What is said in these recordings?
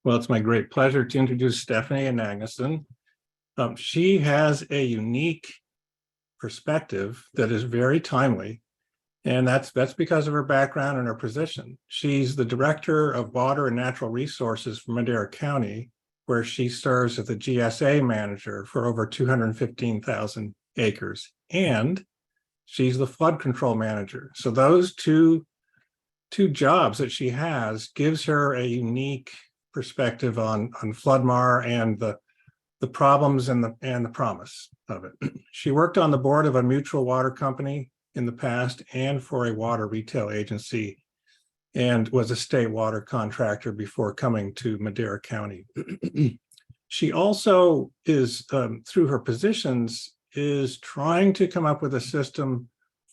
Well, it's my great pleasure to introduce Stephanie Anagnoson. She has a unique perspective that is very timely, and that's because of her background and her position. She's the Director of Water and Natural Resources for Madera County, where she serves as the GSA manager for over 215,000 acres, and she's the flood control manager. So those two jobs that she has gives her a unique perspective on LunchMAR and the problems and the promise of it. She worked on the board of a mutual water company in the past and for a water retail agency, and was a state water contractor before coming to Madera County. She also is, through her positions, is trying to come up with a system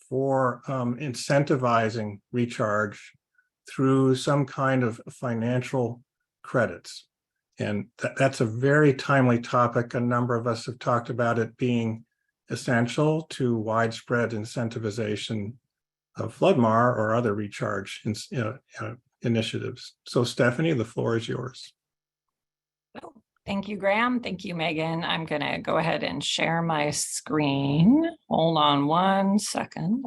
for incentivizing recharge through some kind of financial credits. And that's a very timely topic. A number of us have talked about it being essential to widespread incentivization of LunchMAR or other recharge initiatives. So Stephanie, the floor is yours. Well, thank you, Graham. Thank you, Megan. I'm going to go ahead and share my screen. Hold on one second.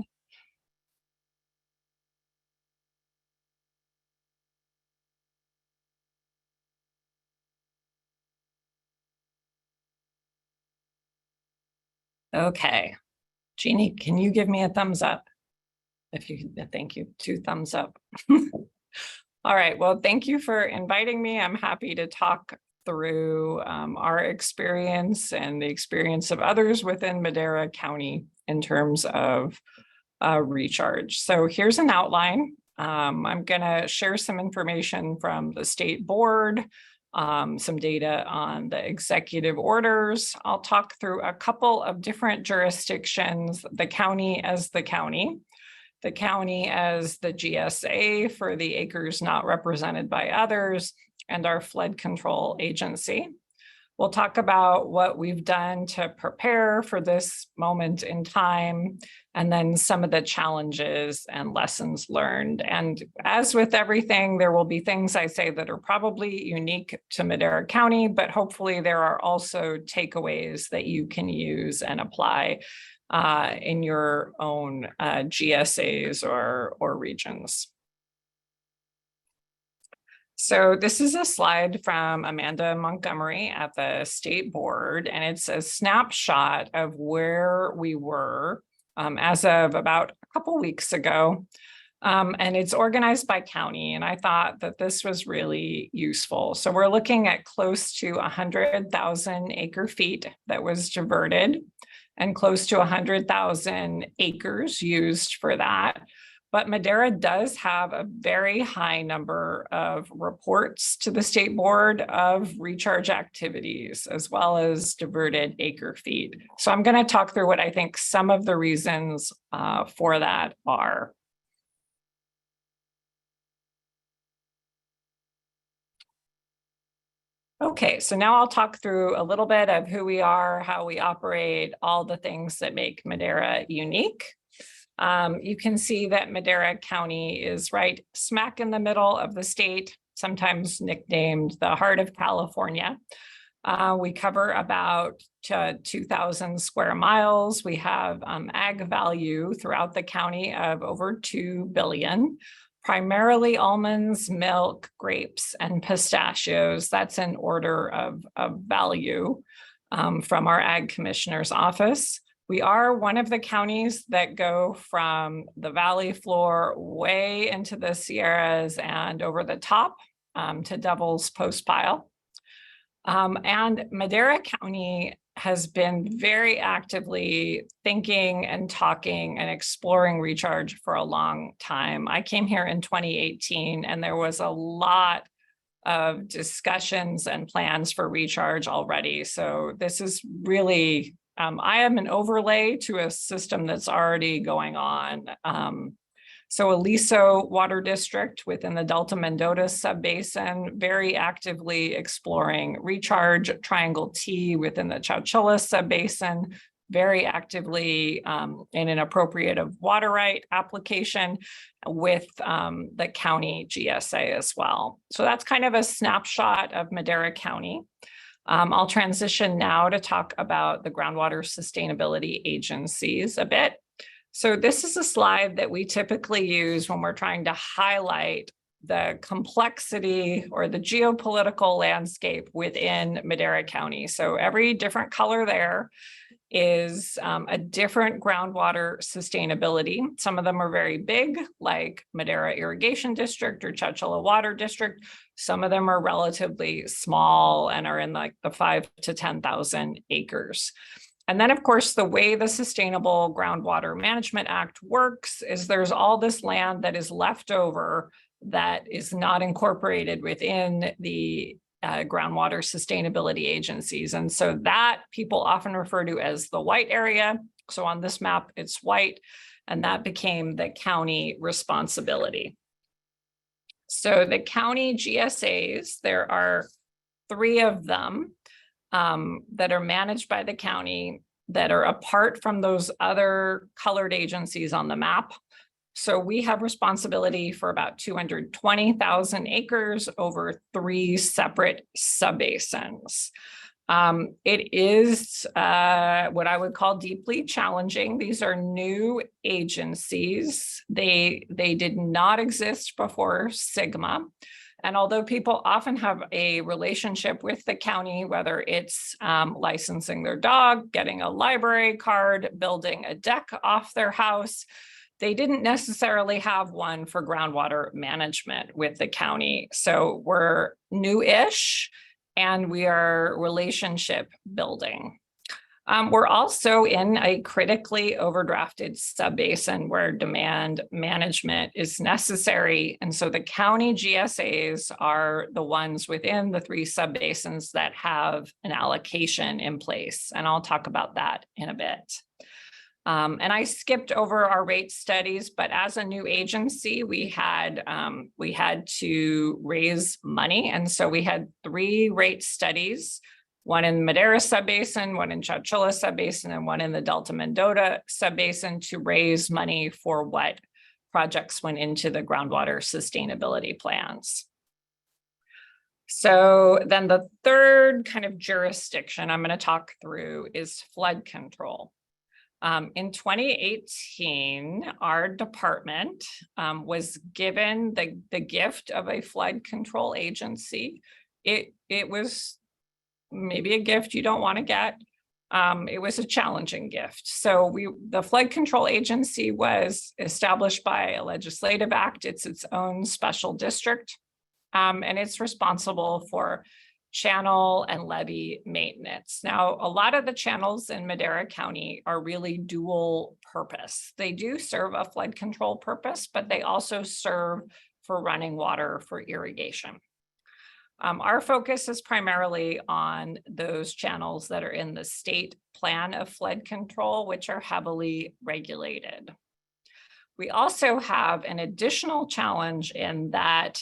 Okay, Jeannie, can you give me a thumbs up? If you, thank you, 2 thumbs up. All right, well, thank you for inviting me. I'm happy to talk through our experience and the experience of others within Madera County in terms of recharge. So here's an outline. I'm gonna share some information from the state board, some data on the executive orders. I'll talk through a couple of different jurisdictions, the county as the county as the GSA for the acres not represented by others, and our flood control agency. We'll talk about what we've done to prepare for this moment in time, and then some of the challenges and lessons learned. And as with everything, there will be things I say that are probably unique to Madera County, but hopefully there are also takeaways that you can use and apply in your own GSAs or regions. So this is a slide from Amanda Montgomery at the state board, and it's a snapshot of where we were as of about a couple weeks ago. And it's organized by county, and I thought that this was really useful. So we're looking at close to 100,000 acre feet that was diverted, and close to 100,000 acres used for that. But Madera does have a very high number of reports to the state board of recharge activities, as well as diverted acre feet. So I'm going to talk through what I think some of the reasons for that are. Okay, so now I'll talk through a little bit of who we are, how we operate, all the things that make Madera unique. You can see that Madera County is right smack in the middle of the state, sometimes nicknamed the heart of California. We cover about 2,000 square miles. We have ag value throughout the county of over 2 billion. Primarily almonds, milk, grapes, and pistachios. That's an order of value from our ag commissioner's office. We are one of the counties that go from the valley floor way into the Sierras and over the top to Devil's Postpile. And Madera County has been very actively thinking and talking and exploring recharge for a long time. I came here in 2018, and there was a lot of discussions and plans for recharge already. So this is really, I am an overlay to a system that's already going on. So Aliso Water District within the Delta Mendota Subbasin, very actively exploring recharge. Triangle T within the Chowchilla Subbasin, very actively in an appropriative water right application with the county GSA as well. So that's kind of a snapshot of Madera County. I'll transition now to talk about the groundwater sustainability agencies a bit. So this is a slide that we typically use when we're trying to highlight the complexity or the geopolitical landscape within Madera County. So every different color there is a different groundwater sustainability. Some of them are very big, like Madera Irrigation District or Chowchilla Water District. Some of them are relatively small and are in like the 5,000 to 10,000 acres. And then, of course, the way the Sustainable Groundwater Management Act works is there's all this land that is left over that is not incorporated within the groundwater sustainability agencies. And so that people often refer to as the white area. So on this map, it's white, and that became the county responsibility. So the county GSAs, there are 3 of them that are managed by the county that are apart from those other colored agencies on the map. So we have responsibility for about 220,000 acres over 3 separate subbasins. It is what I would call deeply challenging. These are new agencies. They did not exist before SGMA. And although people often have a relationship with the county, whether it's licensing their dog, getting a library card, building a deck off their house, they didn't necessarily have one for groundwater management with the county. So we're new-ish and we are relationship building. We're also in a critically overdrafted subbasin where demand management is necessary. And so the county GSAs are the ones within the 3 subbasins that have an allocation in place. And I'll talk about that in a bit. And I skipped over our rate studies, but as a new agency, we had to raise money. And so we had 3 rate studies, one in Madera Subbasin, one in Chowchilla Subbasin, and one in the Delta Mendota Subbasin to raise money for what projects went into the groundwater sustainability plans. So then the third kind of jurisdiction I'm going to talk through is flood control. In 2018, our department was given the gift of a flood control agency. It was maybe a gift you don't want to get. It was a challenging gift. So the flood control agency was established by a legislative act. It's its own special district, and it's responsible for channel and levee maintenance. Now, a lot of the channels in Madera County are really dual purpose. They do serve a flood control purpose, but they also serve for running water for irrigation. Our focus is primarily on those channels that are in the state plan of flood control, which are heavily regulated. We also have an additional challenge in that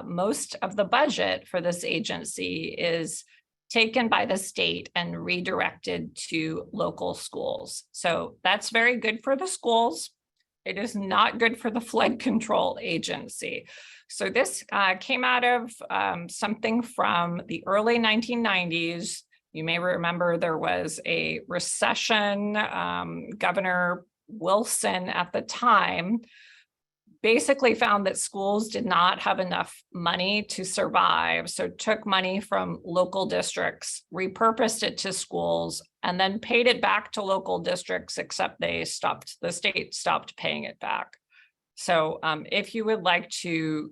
most of the budget for this agency is taken by the state and redirected to local schools. So that's very good for the schools. It is not good for the flood control agency. So this came out of something from the early 1990s. You may remember there was a recession. Governor Wilson at the time basically found that schools did not have enough money to survive. So took money from local districts, repurposed it to schools, and then paid it back to local districts, except the state stopped paying it back. So if you would like to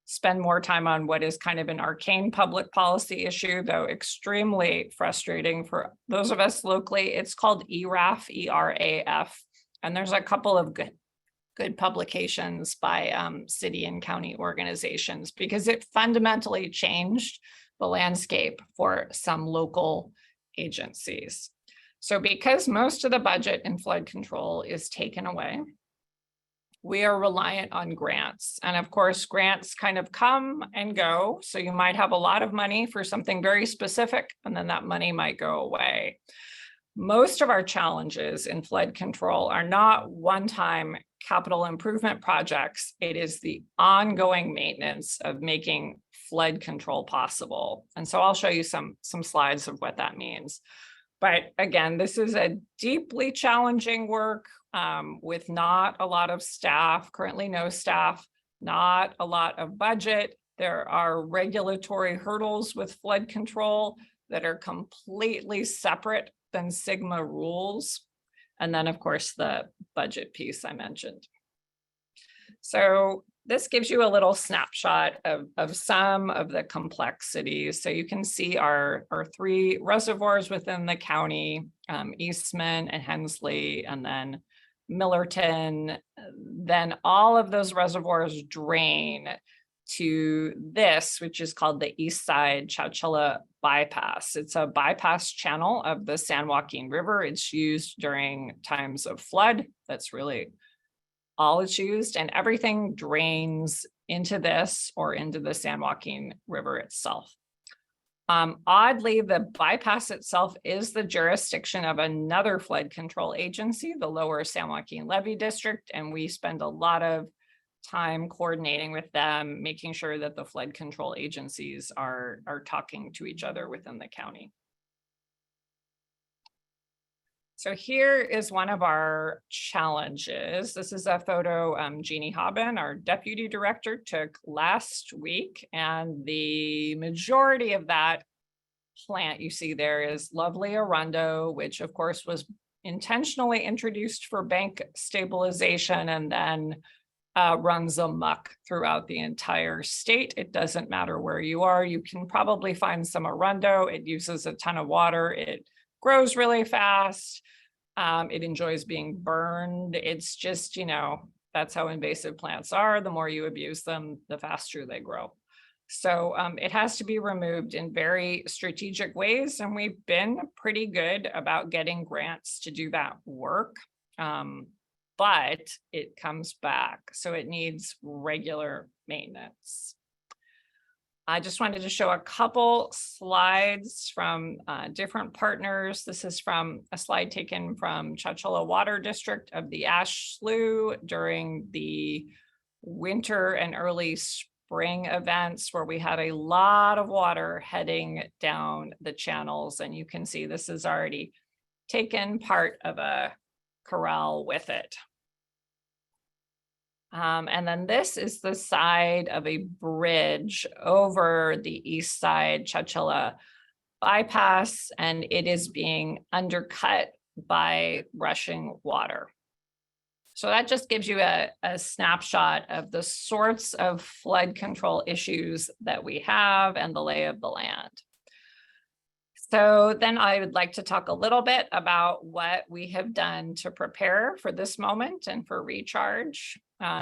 spend more time on what is kind of an arcane public policy issue, though extremely frustrating for those of us locally, it's called ERAF, E-R-A-F. And there's a couple of good publications by city and county organizations, because it fundamentally changed the landscape for some local agencies. So because most of the budget in flood control is taken away, we are reliant on grants. And of course, grants kind of come and go. So you might have a lot of money for something very specific, and then that money might go away. Most of our challenges in flood control are not one-time capital improvement projects. It is the ongoing maintenance of making flood control possible. And so I'll show you some slides of what that means. But again, this is a deeply challenging work with not a lot of staff, currently no staff, not a lot of budget. There are regulatory hurdles with flood control that are completely separate than Sigma rules. And then of course, the budget piece I mentioned. So this gives you a little snapshot of some of the complexities. So you can see our 3 reservoirs within the county, Eastman and Hensley, and then Millerton. Then all of those reservoirs drain to this, which is called the East Side Chowchilla Bypass. It's a bypass channel of the San Joaquin River. It's used during times of flood. That's really all it's used, and everything drains into this or into the San Joaquin River itself. Oddly, the bypass itself is the jurisdiction of another flood control agency, the Lower San Joaquin Levee District, and we spend a lot of time coordinating with them, making sure that the flood control agencies are talking to each other within the county. So here is one of our challenges. This is a photo Jeannie Haben, our deputy director, took last week, and the majority of that plant you see there is lovely arundo, which of course was intentionally introduced for bank stabilization and then runs amok throughout the entire state. It doesn't matter where you are. You can probably find some arundo. It uses a ton of water. It grows really fast. It enjoys being burned. It's just, that's how invasive plants are. The more you abuse them, the faster they grow. So it has to be removed in very strategic ways. And we've been pretty good about getting grants to do that work. But it comes back. So it needs regular maintenance. I just wanted to show a couple slides from different partners. This is from a slide taken from Chowchilla Water District of the Ash Slough during the winter and early spring events where we had a lot of water heading down the channels. And you can see this has already taken part of a corral with it. And then this is the side of a bridge over the East Side Chowchilla bypass, and it is being undercut by rushing water. So that just gives you a snapshot of the sorts of flood control issues that we have and the lay of the land. So then I would like to talk a little bit about what we have done to prepare for this moment and for recharge.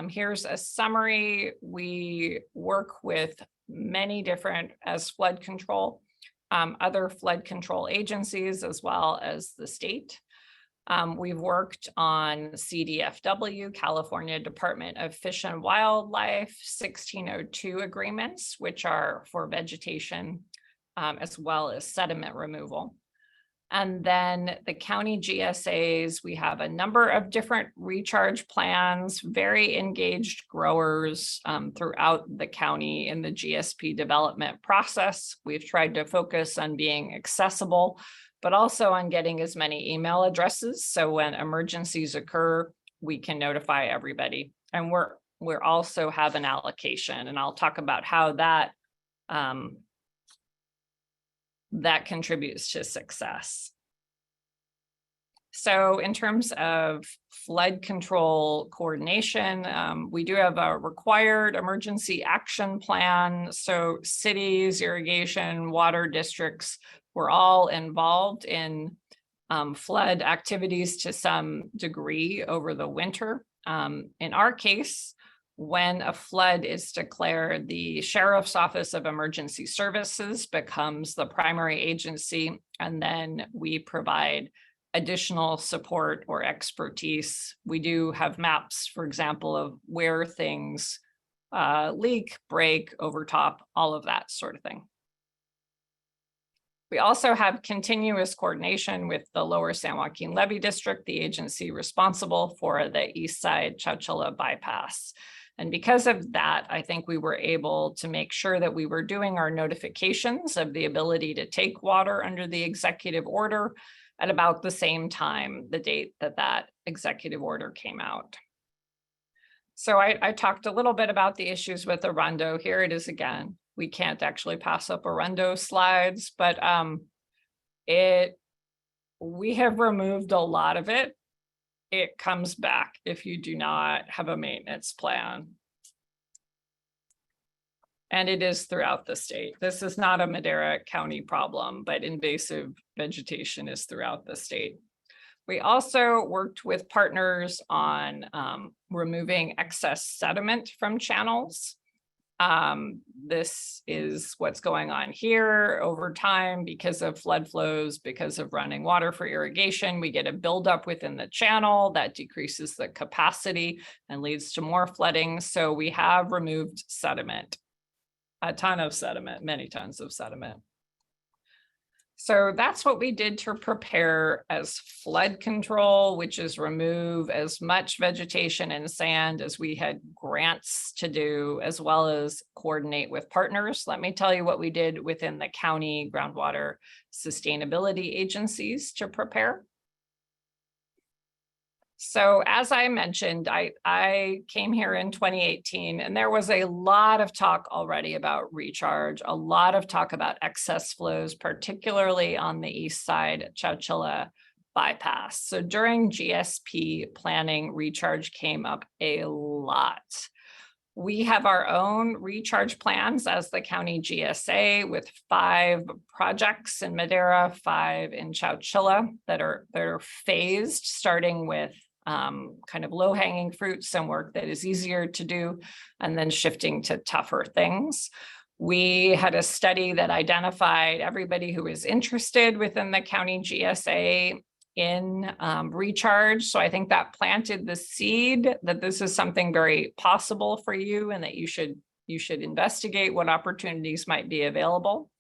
Here's a summary. We work with many different, as flood control, other flood control agencies, as well as the state. We've worked on CDFW, California Department of Fish and Wildlife, 1602 agreements, which are for vegetation, as well as sediment removal. And then the county GSAs, we have a number of different recharge plans, very engaged growers throughout the county in the GSP development process. We've tried to focus on being accessible, but also on getting as many email addresses. So when emergencies occur, we can notify everybody. And we're also have an allocation, and I'll talk about how that that contributes to success. So in terms of flood control coordination, we do have a required emergency action plan. So cities, irrigation, water districts, we're all involved in flood activities to some degree over the winter. In our case, when a flood is declared, the Sheriff's Office of Emergency Services becomes the primary agency, and then we provide additional support or expertise. We do have maps, for example, of where things leak, break, overtop, all of that sort of thing. We also have continuous coordination with the Lower San Joaquin Levee District, the agency responsible for the East Side Chowchilla bypass. And because of that, I think we were able to make sure that we were doing our notifications of the ability to take water under the executive order at about the same time, the date that that executive order came out. So I talked a little bit about the issues with Arundo. Here it is again. We can't actually pass up Arundo slides, but we have removed a lot of it. It comes back if you do not have a maintenance plan. And it is throughout the state. This is not a Madera County problem, but invasive vegetation is throughout the state. We also worked with partners on removing excess sediment from channels. This is what's going on here over time because of flood flows, because of running water for irrigation. We get a buildup within the channel that decreases the capacity and leads to more flooding. So we have removed sediment, a ton of sediment, many tons of sediment. So that's what we did to prepare as flood control, which is remove as much vegetation and sand as we had grants to do, as well as coordinate with partners. Let me tell you what we did within the county groundwater sustainability agencies to prepare. So as I mentioned, I came here in 2018 and there was a lot of talk already about recharge, a lot of talk about excess flows, particularly on the east side Chowchilla bypass. So during GSP planning, recharge came up a lot. We have our own recharge plans as the county GSA with 5 projects in Madera, 5 in Chowchilla that are phased, starting with kind of low-hanging fruit, some work that is easier to do, and then shifting to tougher things. We had a study that identified everybody who is interested within the county GSA in recharge. So I think that planted the seed that this is something very possible for you and that you should investigate what opportunities might be available.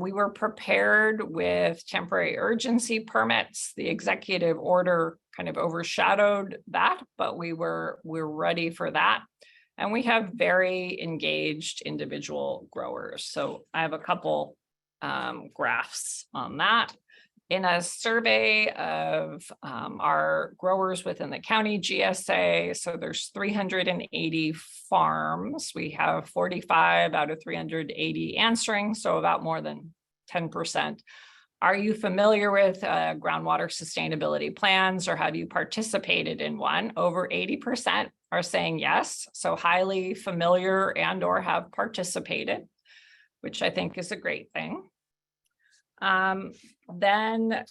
We were prepared with temporary urgency permits. The executive order kind of overshadowed that, but we're ready for that. And we have very engaged individual growers. So I have a couple graphs on that. In a survey of our growers within the county GSA, so there's 380 farms. We have 45 out of 380 answering, so about more than 10%. Are you familiar with groundwater sustainability plans, or have you participated in one? Over 80% are saying yes, so highly familiar and or have participated, which I think is a great thing. Then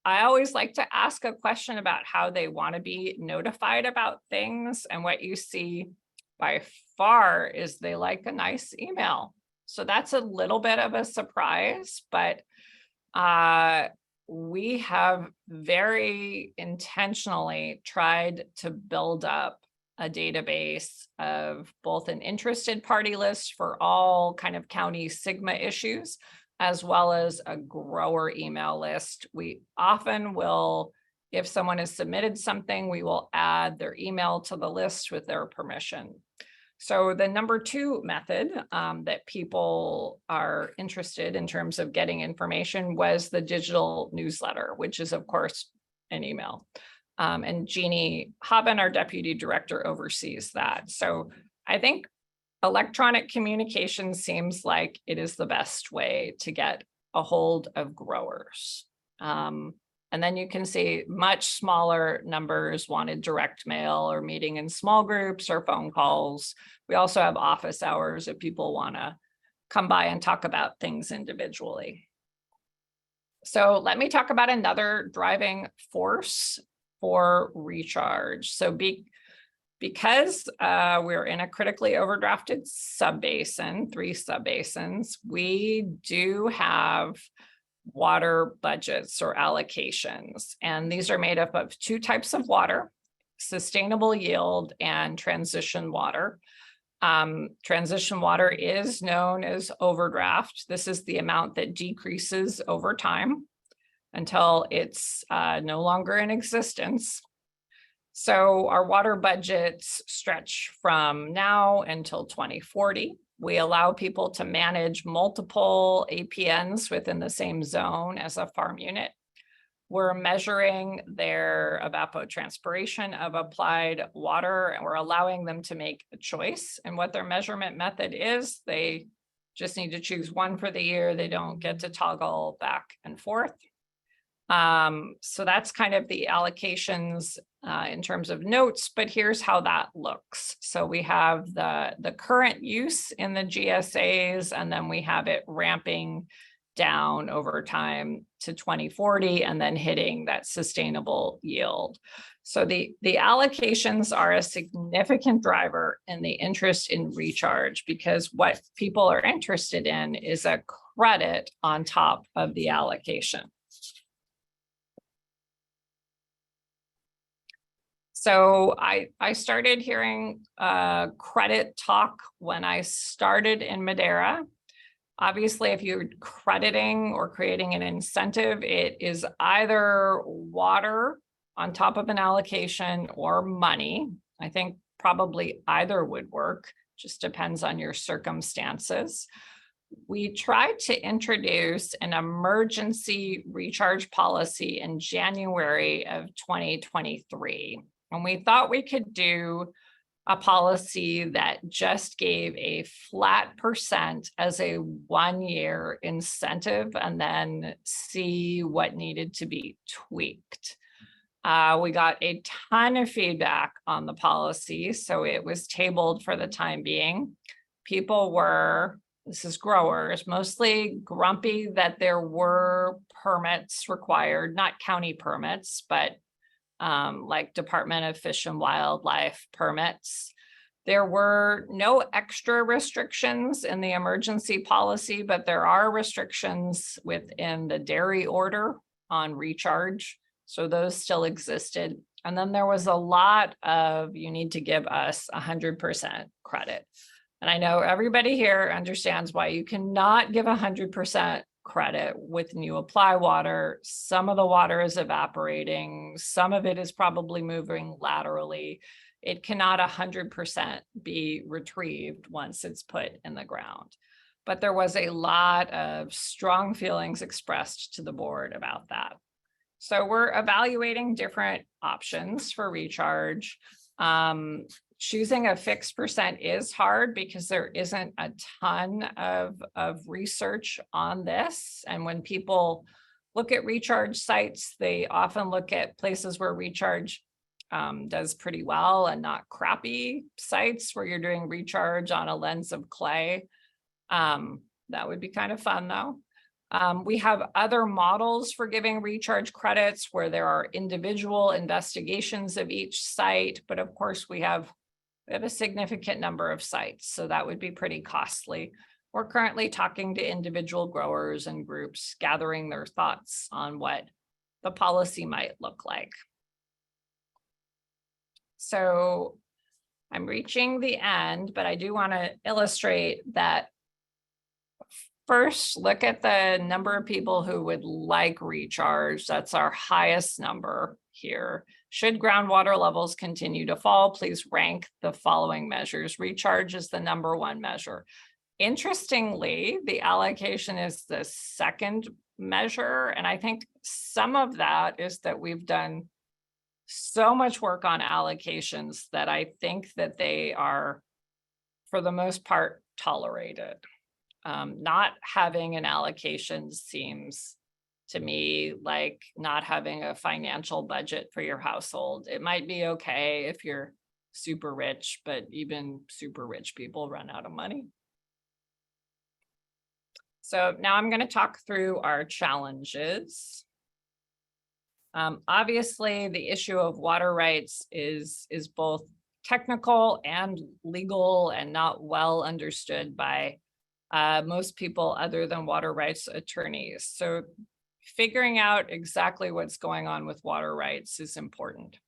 I always like to ask a question about how they want to be notified about things. And what you see by far is they like a nice email. So that's a little bit of a surprise, but we have very intentionally tried to build up a database of both an interested party list for all kind of county SGMA issues, as well as a grower email list. We often will, if someone has submitted something, we will add their email to the list with their permission. So the number 2 method that people are interested in terms of getting information was the digital newsletter, which is of course an email. And Jeannie Hobbin, our deputy director, oversees that. So I think electronic communication seems like it is the best way to get a hold of growers. And then you can see much smaller numbers wanted direct mail or meeting in small groups or phone calls. We also have office hours if people want to come by and talk about things individually. So let me talk about another driving force for recharge. So because we're in a critically overdrafted subbasin, 3 subbasins, we do have water budgets or allocations. And these are made up of 2 types of water, sustainable yield and transition water. Transition water is known as overdraft. This is the amount that decreases over time until it's no longer in existence. So our water budgets stretch from now until 2040. We allow people to manage multiple APNs within the same zone as a farm unit. We're measuring their evapotranspiration of applied water, and we're allowing them to make a choice. And what their measurement method is, they just need to choose one for the year. They don't get to toggle back and forth. So that's kind of the allocations in terms of notes, but here's how that looks. So we have the current use in the GSAs, and then we have it ramping down over time to 2040 and then hitting that sustainable yield. So the allocations are a significant driver in the interest in recharge, because what people are interested in is a credit on top of the allocation. So I started hearing credit talk when I started in Madera. Obviously, if you're crediting or creating an incentive, it is either water on top of an allocation or money. I think probably either would work, just depends on your circumstances. We tried to introduce an emergency recharge policy in January of 2023. And we thought we could do a policy that just gave a flat % as a 1-year incentive and then see what needed to be tweaked. We got a ton of feedback on the policy, so it was tabled for the time being. People were, this is growers, mostly grumpy that there were permits required, not county permits, but like Department of Fish and Wildlife permits. There were no extra restrictions in the emergency policy, but there are restrictions within the dairy order on recharge. So those still existed. And then there was a lot of, you need to give us 100% credit. And I know everybody here understands why you cannot give 100% credit with new apply water. Some of the water is evaporating. Some of it is probably moving laterally. It cannot 100% be retrieved once it's put in the ground. But there was a lot of strong feelings expressed to the board about that. So we're evaluating different options for recharge. Choosing a fixed % is hard because there isn't a ton of research on this. And when people look at recharge sites, they often look at places where recharge does pretty well and not crappy sites where you're doing recharge on a lens of clay. That would be kind of fun though. We have other models for giving recharge credits where there are individual investigations of each site, but of course we have a significant number of sites, so that would be pretty costly. We're currently talking to individual growers and groups, gathering their thoughts on what the policy might look like. So I'm reaching the end, but I do want to illustrate that. First, look at the number of people who would like recharge. That's our highest number here. Should groundwater levels continue to fall, please rank the following measures. Recharge is the #1 measure. Interestingly, the allocation is the second measure. And I think some of that is that we've done so much work on allocations that I think that they are, for the most part, tolerated. Not having an allocation seems to me like not having a financial budget for your household. It might be okay if you're super rich, but even super rich people run out of money. So now I'm going to talk through our challenges. Obviously, the issue of water rights is both technical and legal and not well understood by most people other than water rights attorneys. So figuring out exactly what's going on with water rights is important.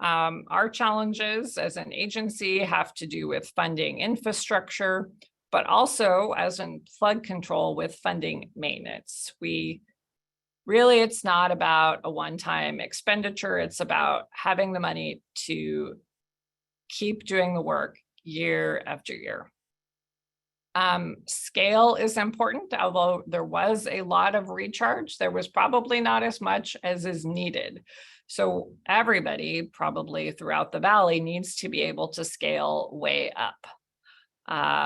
Our challenges as an agency have to do with funding infrastructure, but also as in flood control with funding maintenance. It's not about a one-time expenditure. It's about having the money to keep doing the work year after year. Scale is important, although there was a lot of recharge. There was probably not as much as is needed. So everybody probably throughout the valley needs to be able to scale way up.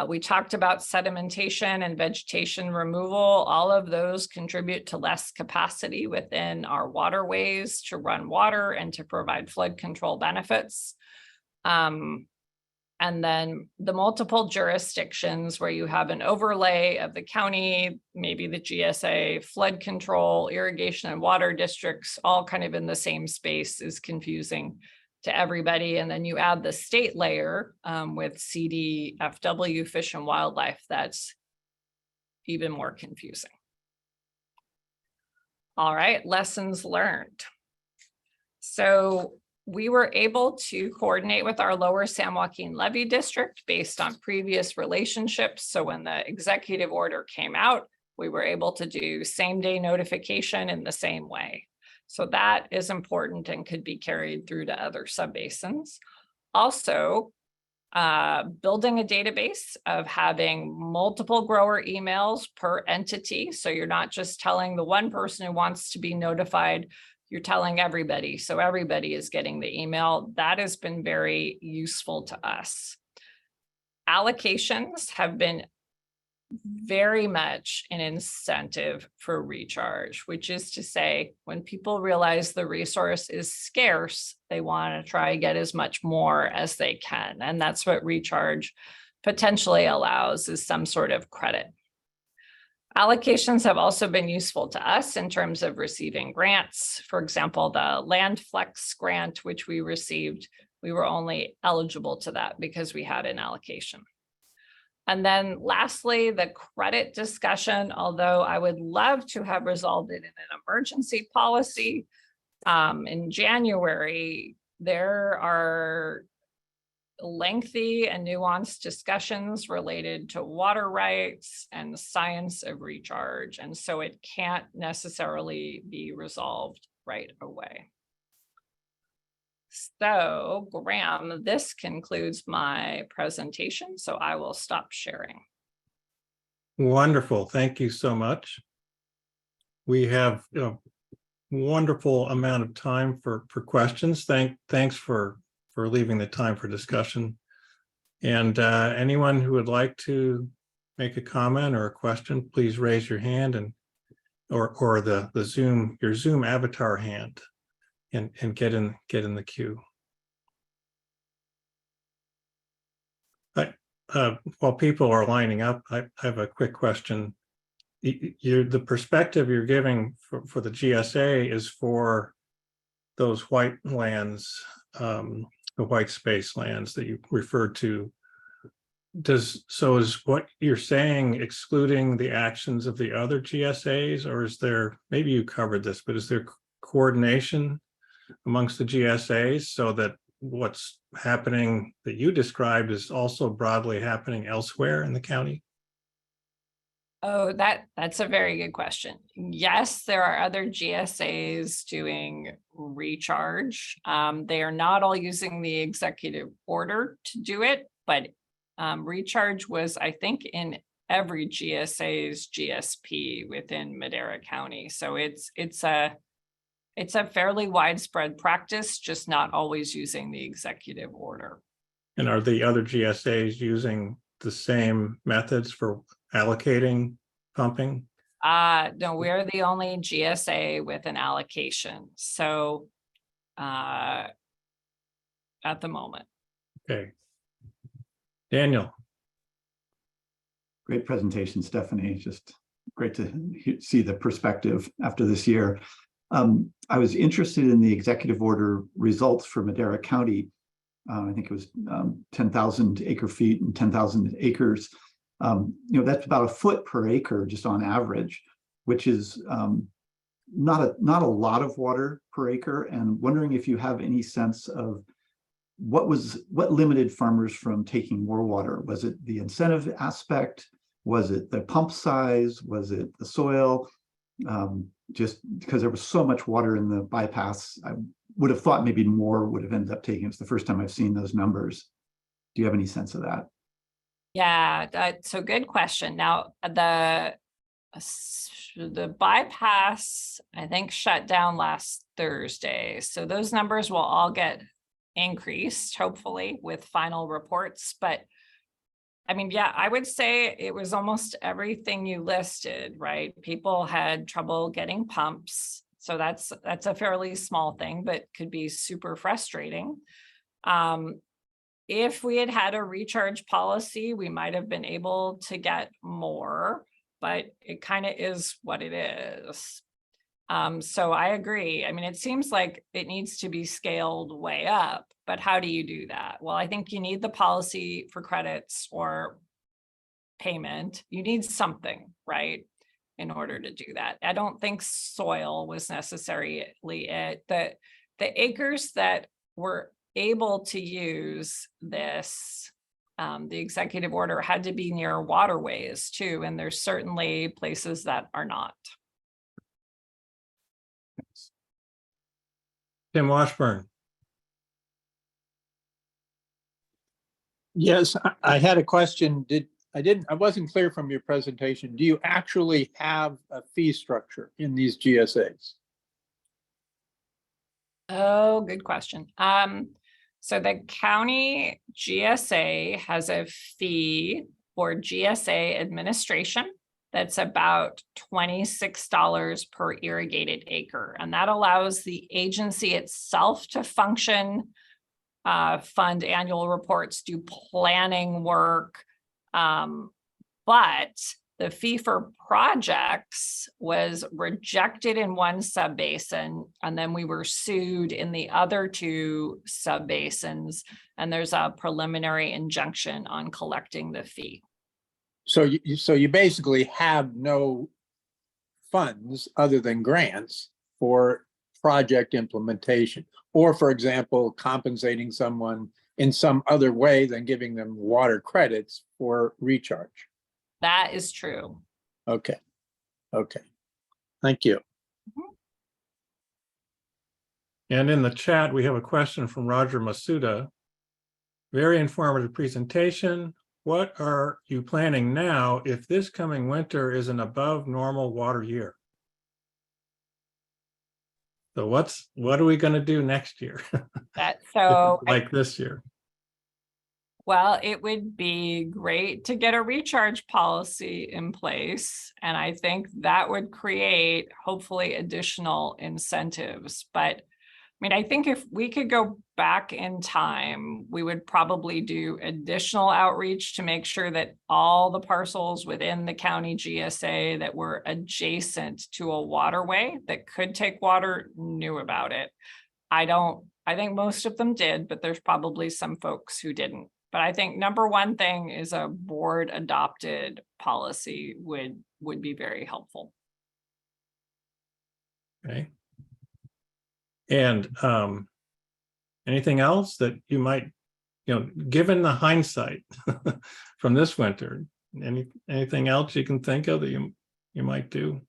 We talked about sedimentation and vegetation removal. All of those contribute to less capacity within our waterways to run water and to provide flood control benefits. And then the multiple jurisdictions where you have an overlay of the county, maybe the GSA, flood control, irrigation and water districts, all kind of in the same space is confusing to everybody. And then you add the state layer with CDFW, Fish and Wildlife, that's even more confusing. All right, lessons learned. So we were able to coordinate with our Lower San Joaquin Levee District based on previous relationships. So when the executive order came out, we were able to do same-day notification in the same way. So that is important and could be carried through to other subbasins. Also, building a database of having multiple grower emails per entity. So you're not just telling the one person who wants to be notified, you're telling everybody. So everybody is getting the email. That has been very useful to us. Allocations have been very much an incentive for recharge, which is to say, when people realize the resource is scarce, they want to try to get as much more as they can. And that's what recharge potentially allows, is some sort of credit. Allocations have also been useful to us in terms of receiving grants. For example, the Land Flex grant, which we received, we were only eligible to that because we had an allocation. And then lastly, the credit discussion, although I would love to have resulted in an emergency policy, in January, there are lengthy and nuanced discussions related to water rights and the science of recharge. And so it can't necessarily be resolved right away. So Graham, this concludes my presentation, so I will stop sharing. Wonderful. Thank you so much. We have a wonderful amount of time for questions. Thanks for leaving the time for discussion. And anyone who would like to make a comment or a question, please raise your hand and or the Zoom, your Zoom avatar hand, and get in the queue. While people are lining up, I have a quick question. The perspective you're giving for the GSA is for those white lands, the white space lands that you referred to. So is what you're saying excluding the actions of the other GSAs, or is there, maybe you covered this, but is there coordination amongst the GSAs so that what's happening that you described is also broadly happening elsewhere in the county? Oh, that's a very good question. Yes, there are other GSAs doing recharge. They are not all using the executive order to do it, but recharge was, I think, in every GSA's GSP within Madera County. So it's a fairly widespread practice, just not always using the executive order. And are the other GSAs using the same methods for allocating pumping? No, we're the only GSA with an allocation. So at the moment. Okay. Daniel. Great presentation, Stephanie. Just great to see the perspective after this year. I was interested in the executive order results for Madera County. I think it was 10,000 acre feet and 10,000 acres. That's about a foot per acre just on average, which is not a lot of water per acre, and wondering if you have any sense of what limited farmers from taking more water. Was it the incentive aspect? Was it the pump size? Was it the soil? Just because there was so much water in the bypass, I would have thought maybe more would have ended up taking. It's the first time I've seen those numbers. Do you have any sense of that? Yeah, so good question. Now, the bypass, I think, shut down last Thursday. So those numbers will all get increased, hopefully, with final reports. But I mean, yeah, I would say it was almost everything you listed, right? People had trouble getting pumps. So that's a fairly small thing, but could be super frustrating. If we had had a recharge policy, we might have been able to get more, but it kind of is what it is. So I agree. I mean, it seems like it needs to be scaled way up, but how do you do that? Well, I think you need the policy for credits or payment. You need something, right, in order to do that. I don't think soil was necessarily it. The acres that were able to use this, the executive order had to be near waterways too, and there's certainly places that are not. Tim Washburn. Yes, I had a question. I wasn't clear from your presentation. Do you actually have a fee structure in these GSAs? Oh, good question. So the county GSA has a fee for GSA administration that's about $26 per irrigated acre. And that allows the agency itself to function, fund annual reports, do planning work. But the fee for projects was rejected in one subbasin, and then we were sued in the other two subbasins, and there's a preliminary injunction on collecting the fee. So you basically have no funds other than grants for project implementation, or, for example, compensating someone in some other way than giving them water credits for recharge. That is true. Okay. Thank you. And in the chat, we have a question from Roger Masuda. Very informative presentation. What are you planning now if this coming winter is an above normal water year? So what are we going to do next year? So like this year? well, it would be great to get a recharge policy in place. And I think that would create hopefully additional incentives. But I mean, I think if we could go back in time, we would probably do additional outreach to make sure that all the parcels within the county GSA that were adjacent to a waterway that could take water knew about it. I think most of them did, but there's probably some folks who didn't. But I think number one thing is a board adopted policy would be very helpful. Okay. And anything else that you might, given the hindsight from this winter, anything else you can think of that you might do?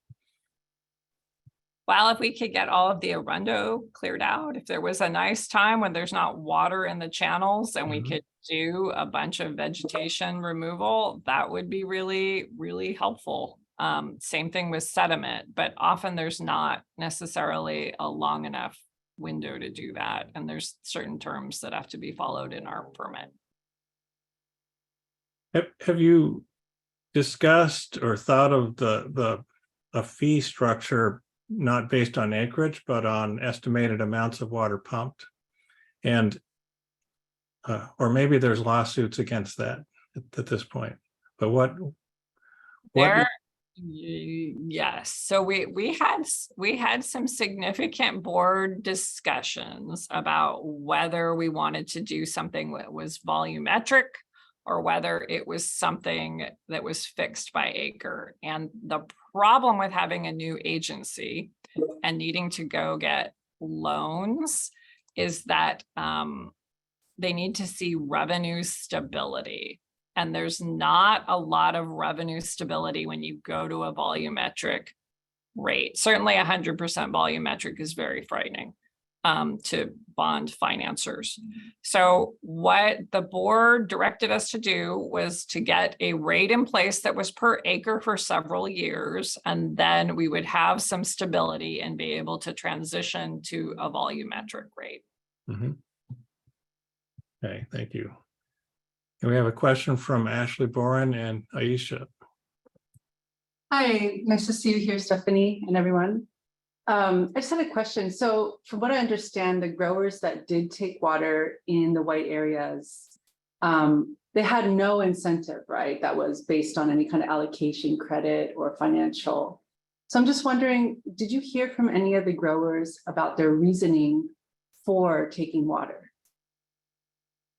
Well, if we could get all of the Arundo cleared out, if there was a nice time when there's not water in the channels and we could do a bunch of vegetation removal, that would be really, really helpful. Same thing with sediment, but often there's not necessarily a long enough window to do that. And there's certain terms that have to be followed in our permit. Have you discussed or thought of a fee structure not based on acreage, but on estimated amounts of water pumped? And or maybe there's lawsuits against that at this point. But what Yes, so we had some significant board discussions about whether we wanted to do something that was volumetric or whether it was something that was fixed by acre. And the problem with having a new agency and needing to go get loans is that they need to see revenue stability. And there's not a lot of revenue stability when you go to a volumetric rate. Certainly 100% volumetric is very frightening to bond financiers. So what the board directed us to do was to get a rate in place that was per acre for several years, and then we would have some stability and be able to transition to a volumetric rate. Okay, thank you. And we have a question from Ashley Boren and Aisha. Hi, nice to see you here, Stephanie and everyone. I just had a question. So from what I understand, the growers that did take water in the white areas, they had no incentive, right? That was based on any kind of allocation credit or financial. So I'm just wondering, did you hear from any of the growers about their reasoning for taking water?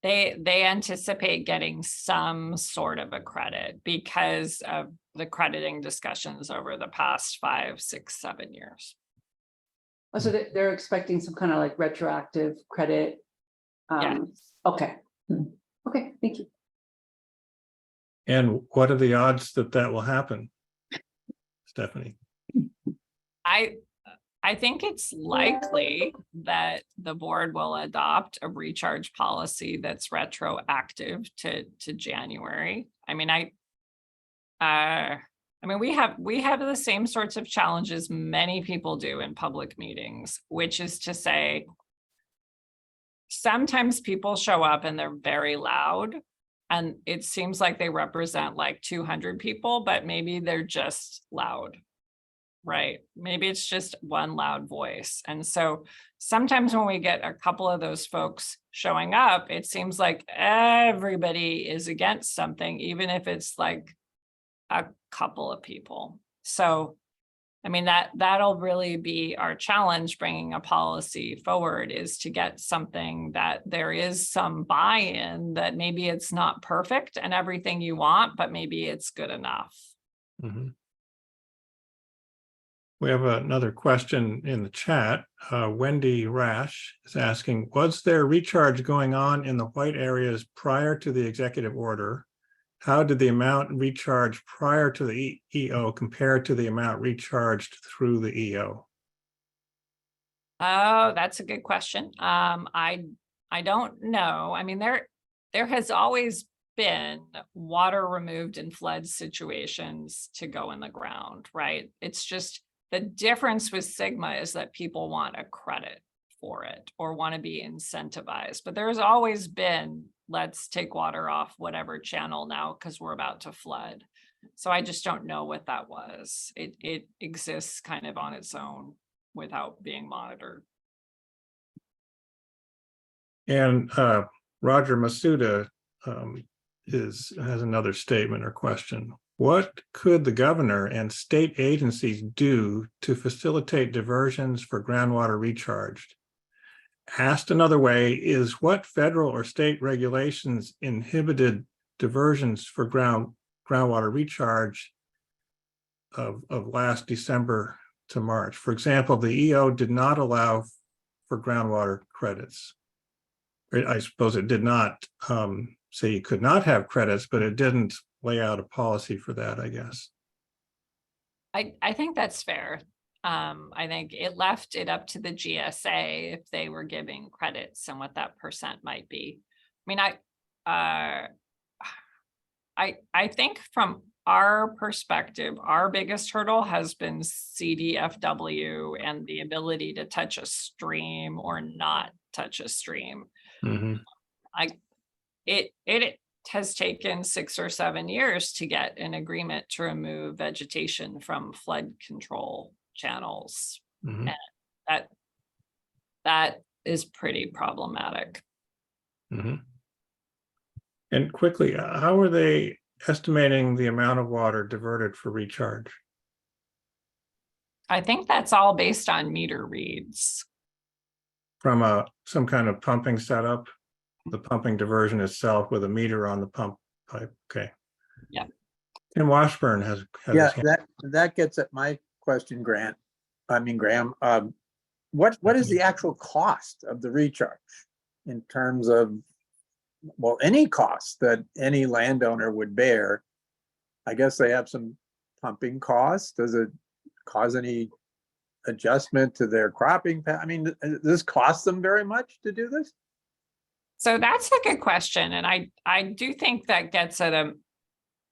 They anticipate getting some sort of a credit because of the crediting discussions over the past 5, 6, 7 years. Oh, so they're expecting some kind of like retroactive credit? Yeah. Okay. Okay, thank you. And what are the odds that that will happen, Stephanie? I think it's likely that the board will adopt a recharge policy that's retroactive to January. I mean, we have the same sorts of challenges many people do in public meetings, which is to say, sometimes people show up and they're very loud, and it seems like they represent like 200 people, but maybe they're just loud. Right. Maybe it's just one loud voice. And so sometimes when we get a couple of those folks showing up, it seems like everybody is against something, even if it's like a couple of people. So, I mean, that'll really be our challenge bringing a policy forward, is to get something that there is some buy-in, that maybe it's not perfect and everything you want, but maybe it's good enough. Mm-hmm. We have another question in the chat. Wendy Rash is asking, was there recharge going on in the white areas prior to the executive order? How did the amount recharged prior to the EO compare to the amount recharged through the EO? Oh, that's a good question. I don't know. I mean, there has always been water removed in flood situations to go in the ground, right? It's just, the difference with Sigma is that people want a credit for it or want to be incentivized. But there's always been, let's take water off whatever channel now because we're about to flood. So I just don't know what that was. It exists kind of on its own without being monitored. And Roger Masuda has another statement or question. What could the governor and state agencies do to facilitate diversions for groundwater recharged? Asked another way, is what federal or state regulations inhibited diversions for groundwater recharge of last December to March? For example, the EO did not allow for groundwater credits. I suppose it did not say you could not have credits, but it didn't lay out a policy for that, I guess. I think that's fair. I think it left it up to the GSA if they were giving credits and what that percent might be. I mean, I think from our perspective, our biggest hurdle has been CDFW and the ability to touch a stream or not touch a stream. Mm-hmm. It has taken 6 or 7 years to get an agreement to remove vegetation from flood control channels. Mm-hmm. And that is pretty problematic. Mm-hmm. And quickly, how are they estimating the amount of water diverted for recharge? I think that's all based on meter reads. From some kind of pumping setup, the pumping diversion itself with a meter on the pump pipe. Okay. Yeah. Tim Washburn has Yeah, his hand. that gets at my question, Graham. What is the actual cost of the recharge in terms of, well, any cost that any landowner would bear? I guess they have some pumping costs. Does it cause any adjustment to their cropping? I mean, does this cost them very much to do this? So that's a good question. And I do think that gets at a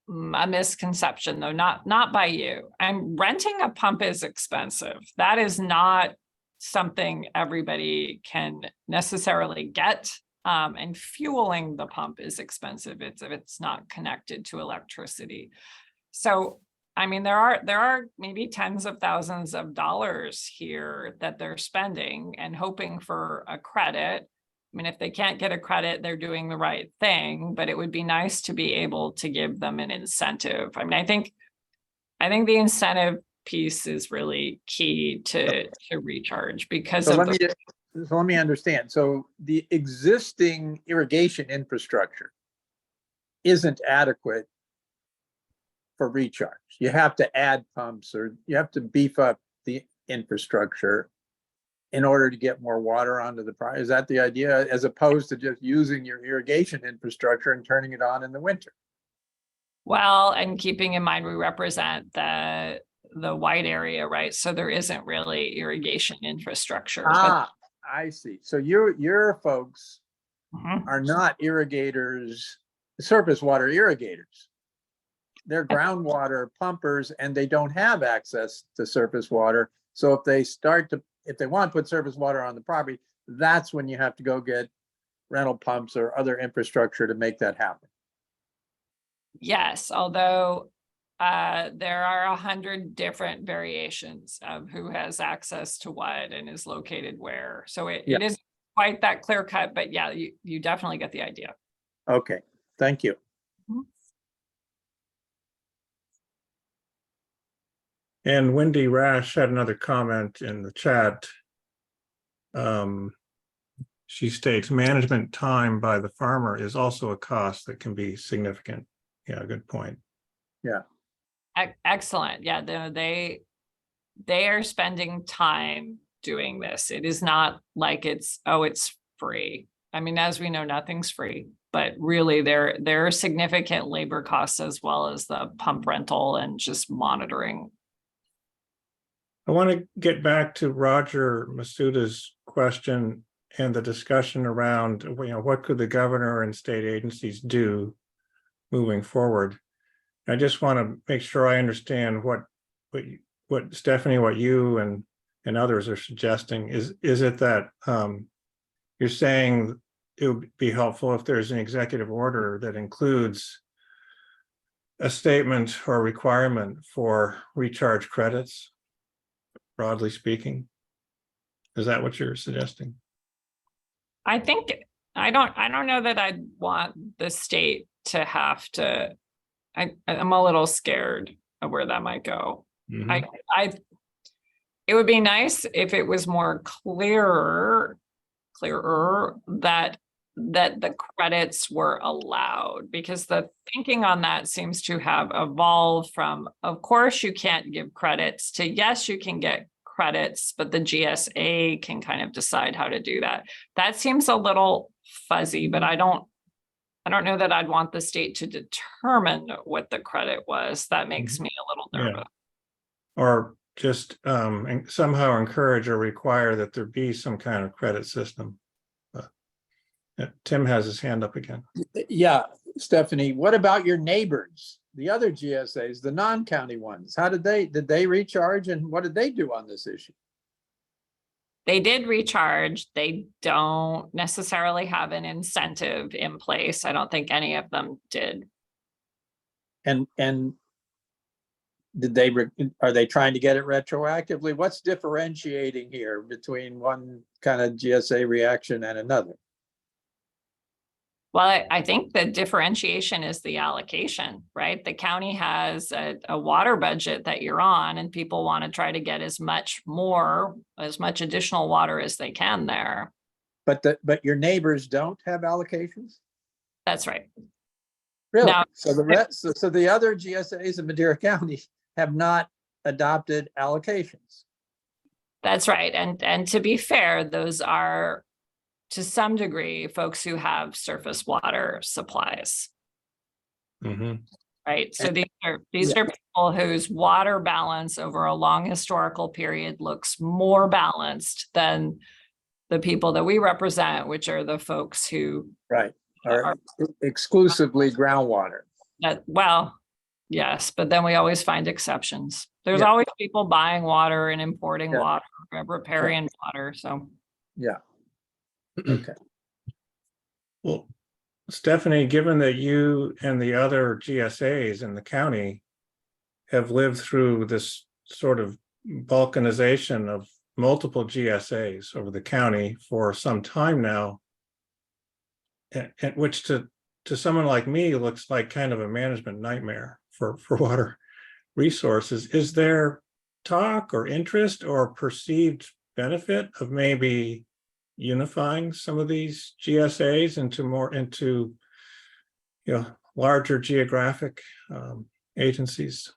misconception, though, not by you. And renting a pump is expensive. That is not something everybody can necessarily get. And fueling the pump is expensive. If it's not connected to electricity. So, I mean, there are maybe tens of thousands of dollars here that they're spending and hoping for a credit. I mean, if they can't get a credit, they're doing the right thing, but it would be nice to be able to give them an incentive. I mean, I think the incentive piece is really key to recharge because So of let me understand. So the existing irrigation infrastructure isn't adequate for recharge. You have to add pumps, or you have to beef up the infrastructure in order to get more water onto the prior. Is that the idea, as opposed to just using your irrigation infrastructure and turning it on in the winter? Well, and keeping in mind, we represent the white area, right? So there isn't really irrigation infrastructure. I see. So your folks Mhm. are not irrigators, surface water irrigators. They're groundwater pumpers, and they don't have access to surface water. So if they want to put surface water on the property, that's when you have to go get rental pumps or other infrastructure to make that happen. Yes, although there are 100 different variations of who has access to what and is located where. So it isn't quite that clear cut, but yeah, you definitely get the idea. Okay, thank you. And Wendy Rash had another comment in the chat. She states management time by the farmer is also a cost that can be significant. Yeah, good point. Yeah. Excellent. Yeah, they are spending time doing this. It is not like it's free. I mean, as we know, nothing's free, but really there are significant labor costs as well as the pump rental and just monitoring. I want to get back to Roger Masuda's question and the discussion around, what could the governor and state agencies do moving forward? I just want to make sure I understand what Stephanie, what you and others are suggesting. Is it that you're saying it would be helpful if there's an executive order that includes a statement or requirement for recharge credits, broadly speaking? Is that what you're suggesting? I don't know that I'd want the state to have to. I'm a little scared of where that might go. Mhm. It would be nice if it was more clearer that the credits were allowed, because the thinking on that seems to have evolved from, of course, you can't give credits to, yes, you can get credits, but the GSA can kind of decide how to do that. That seems a little fuzzy, but I don't know that I'd want the state to determine what the credit was. That makes me a little nervous. Yeah. Or just somehow encourage or require that there be some kind of credit system. Tim has his hand up again. Yeah, Stephanie, what about your neighbors, the other GSAs, the non-county ones? Did they recharge, and what did they do on this issue? They did recharge. They don't necessarily have an incentive in place. I don't think any of them did. And are they trying to get it retroactively? What's differentiating here between one kind of GSA reaction and another? Well, I think the differentiation is the allocation, right? The county has a water budget that you're on, and people want to try to get as much additional water as they can there. But your neighbors don't have allocations? That's right. Really? Now- So the rest, so the other GSAs in Madera County have not adopted allocations. That's right. And to be fair, those are to some degree folks who have surface water supplies, Mhm. right? So And- these are people whose water balance over a long historical period looks more balanced than the people that we represent, which are the folks who Right. Or exclusively groundwater. well, yes, but then we always find exceptions. There's Yeah. always people buying water and importing Yeah. water, riparian water, so. Yeah. Okay. Well, Stephanie, given that you and the other GSAs in the county have lived through this sort of balkanization of multiple GSAs over the county for some time now, and which to someone like me looks like kind of a management nightmare for water resources, is there talk or interest or perceived benefit of maybe unifying some of these GSAs into larger geographic agencies?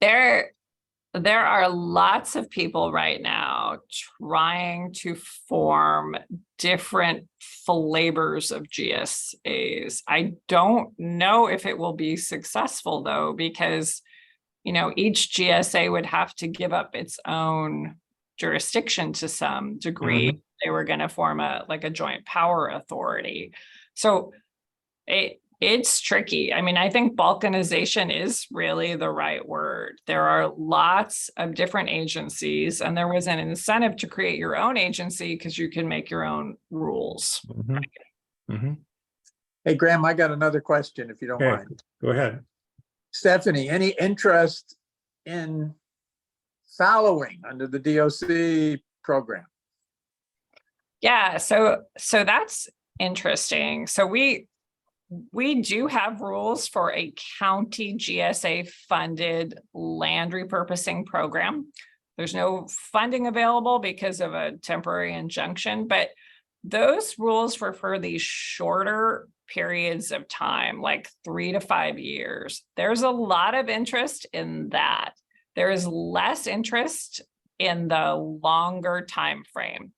There are lots of people right now trying to form different flavors of GSAs. I don't know if it will be successful though, because each GSA would have to give up its own jurisdiction to some degree. Mhm. They were going to form a joint power authority. So it's tricky. I mean, I think balkanization is really the right word. There are lots of different agencies, and there was an incentive to create your own agency because you can make your own rules. Mhm. Mhm. Hey, Graham, I got another question if you don't Okay. mind. Go ahead. Stephanie, any interest in fallowing under the DOC program? Yeah, so that's interesting. So we do have rules for a county GSA funded land repurposing program. There's no funding available because of a temporary injunction, but those rules were for these shorter periods of time, like 3 to 5 years. There's a lot of interest in that. There is less interest in the longer time frame.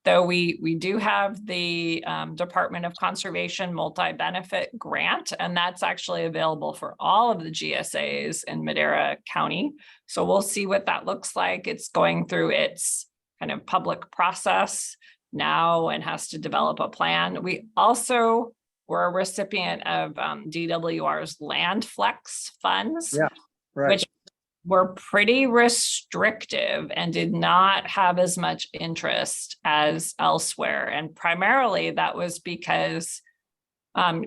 Though we do have the Department of Conservation multi-benefit grant, and that's actually available for all of the GSAs in Madera County. So we'll see what that looks like. It's going through its kind of public process now and has to develop a plan. We also were a recipient of DWR's Land Flex funds, Yeah, right. which were pretty restrictive and did not have as much interest as elsewhere. And primarily that was because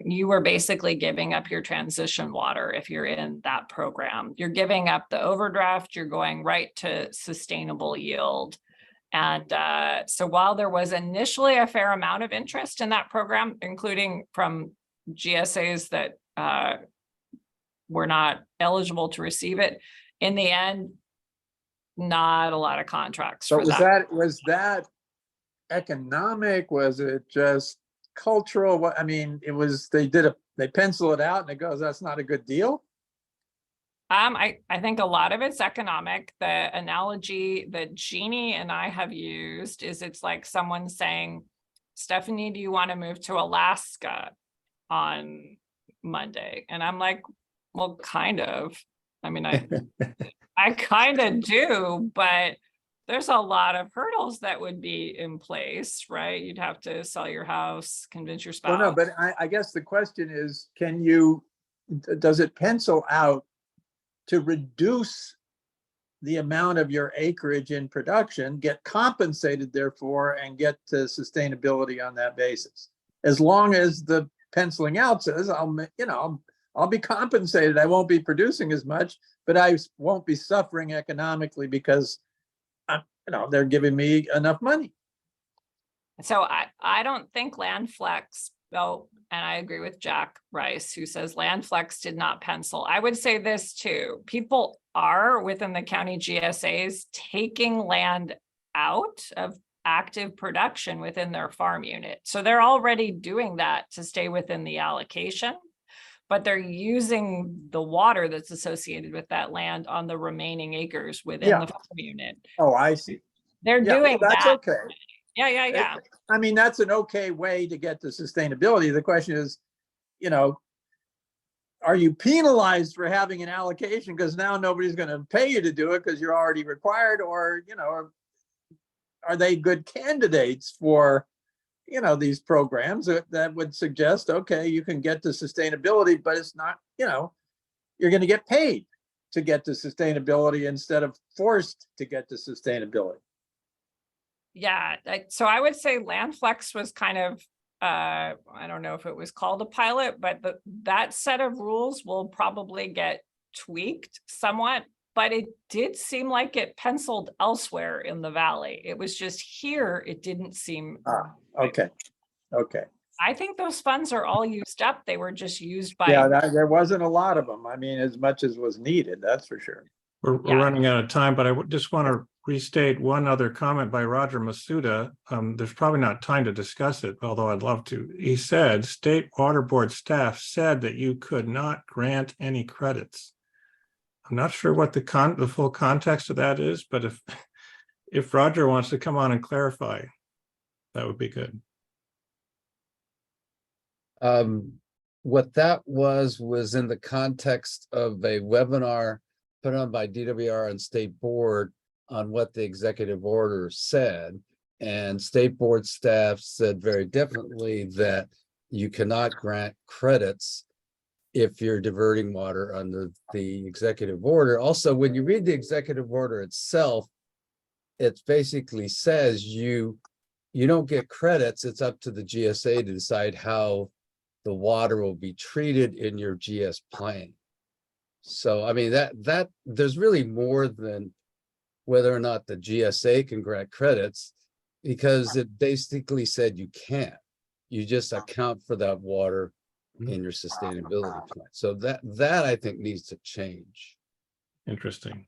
you were basically giving up your transition water if you're in that program. You're giving up the overdraft, you're going right to sustainable yield. And so while there was initially a fair amount of interest in that program, including from GSAs that were not eligible to receive it, in the end, not a lot of contracts So for that. was that economic? Was it just cultural? What, I mean, it was, they pencil it out and it goes, that's not a good deal. I think a lot of it's economic. The analogy that Jeannie and I have used is it's like someone saying, Stephanie, do you want to move to Alaska on Monday? And I'm like, well, kind of. I mean, I kind of do, but there's a lot of hurdles that would be in place, right? You'd have to sell your house, convince your spouse. Well, no, but I guess the question is, does it pencil out to reduce the amount of your acreage in production, get compensated therefore, and get to sustainability on that basis? As long as the penciling out says, I'll be compensated. I won't be producing as much, but I won't be suffering economically because they're giving me enough money. So I don't think Land Flex, though, and I agree with Jack Rice, who says Land Flex did not pencil. I would say this too. People are within the county GSAs taking land out of active production within their farm unit. So they're already doing that to stay within the allocation. but they're using the water that's associated with that land on the remaining acres within Yeah. the farm unit. Oh, I see. They're Yeah, doing well, that's that. okay. Yeah. I mean, that's an okay way to get to sustainability. The question is, you know, are you penalized for having an allocation because now nobody's going to pay you to do it because you're already required, or, you know, are they good candidates for, you know, these programs that would suggest, okay, you can get to sustainability, but it's not, you know, you're going to get paid to get to sustainability instead of forced to get to sustainability. Yeah, so I would say LandFlex was kind of, I don't know if it was called a pilot, but that set of rules will probably get tweaked somewhat, but it did seem like it penciled elsewhere in the valley. It was just here, it didn't seem. Okay. I think those funds are all used up. They were just used Yeah, by, there wasn't a lot of them. I mean, as much as was needed, that's for sure. We're Yeah. running out of time, but I just want to restate one other comment by Roger Masuda. There's probably not time to discuss it, although I'd love to. He said, State Water Board staff said that you could not grant any credits. I'm not sure what the full context of that is, but if Roger wants to come on and clarify, that would be good. What that was in the context of a webinar put on by DWR and State Board on what the executive order said. And State Board staff said very definitely that you cannot grant credits if you're diverting water under the executive order. Also, when you read the executive order itself, it basically says you don't get credits. It's up to the GSA to decide how the water will be treated in your GS plan. So, I mean, that there's really more than whether or not the GSA can grant credits, because it basically said you can't. You just account for that water in your sustainability plan. So that I think needs to change. Interesting.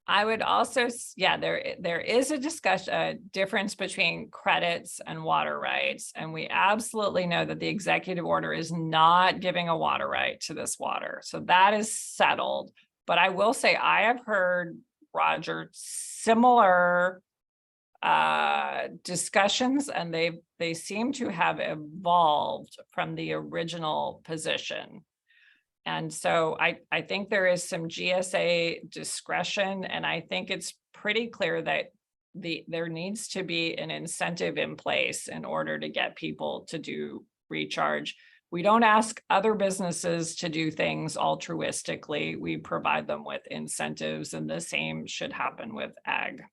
I would also, there is a difference between credits and water rights. And we absolutely know that the executive order is not giving a water right to this water. So that is settled. But I will say, I have heard, Roger, similar discussions, and they seem to have evolved from the original position. And so I think there is some GSA discretion, and I think it's pretty clear that there needs to be an incentive in place in order to get people to do recharge. We don't ask other businesses to do things altruistically. We provide them with incentives, and the same should happen with ag.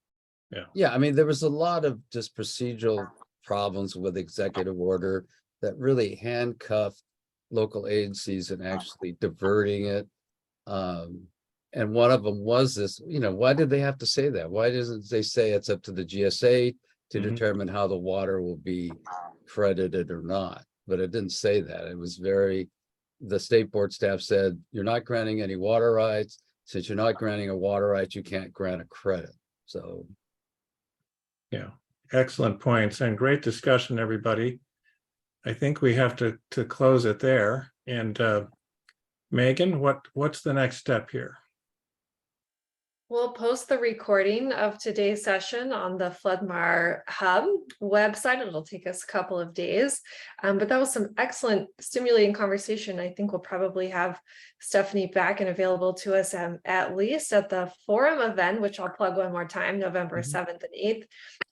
Yeah, I mean, there was a lot of just procedural problems with executive order that really handcuffed local agencies and actually diverting it. And one of them was this, you know, why did they have to say that? Why doesn't they say it's up to the GSA to determine how the water will be credited or not? But it didn't say that. It was the State Board staff said, you're not granting any water rights. Since you're not granting a water right, you can't grant a credit. So. Yeah, excellent points and great discussion, everybody. I think we have to close it there. And Megan, what's the next step here? We'll post the recording of today's session on the LunchMAR Hub website. It'll take us a couple of days, but that was some excellent, stimulating conversation. I think we'll probably have Stephanie back and available to us at least at the forum event, which I'll plug one more time, November 7th and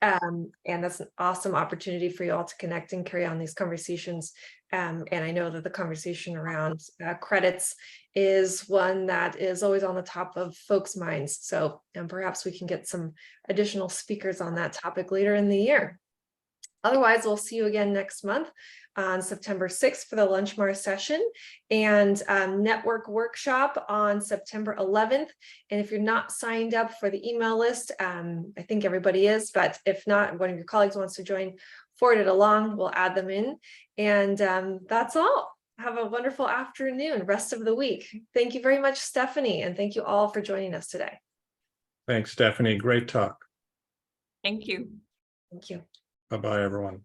8th. And that's an awesome opportunity for you all to connect and carry on these conversations. And I know that the conversation around credits is one that is always on the top of folks' minds. So, and perhaps we can get some additional speakers on that topic later in the year. Otherwise, we'll see you again next month on September 6th for the LunchMAR session, and network workshop on September 11th. And if you're not signed up for the email list, I think everybody is, but if not, one of your colleagues wants to join, forward it along, we'll add them in. And that's all. Have a wonderful afternoon, rest of the week. Thank you very much, Stephanie, and thank you all for joining us today. Thanks, Stephanie. Great talk. Thank you. Thank you. Bye-bye, everyone.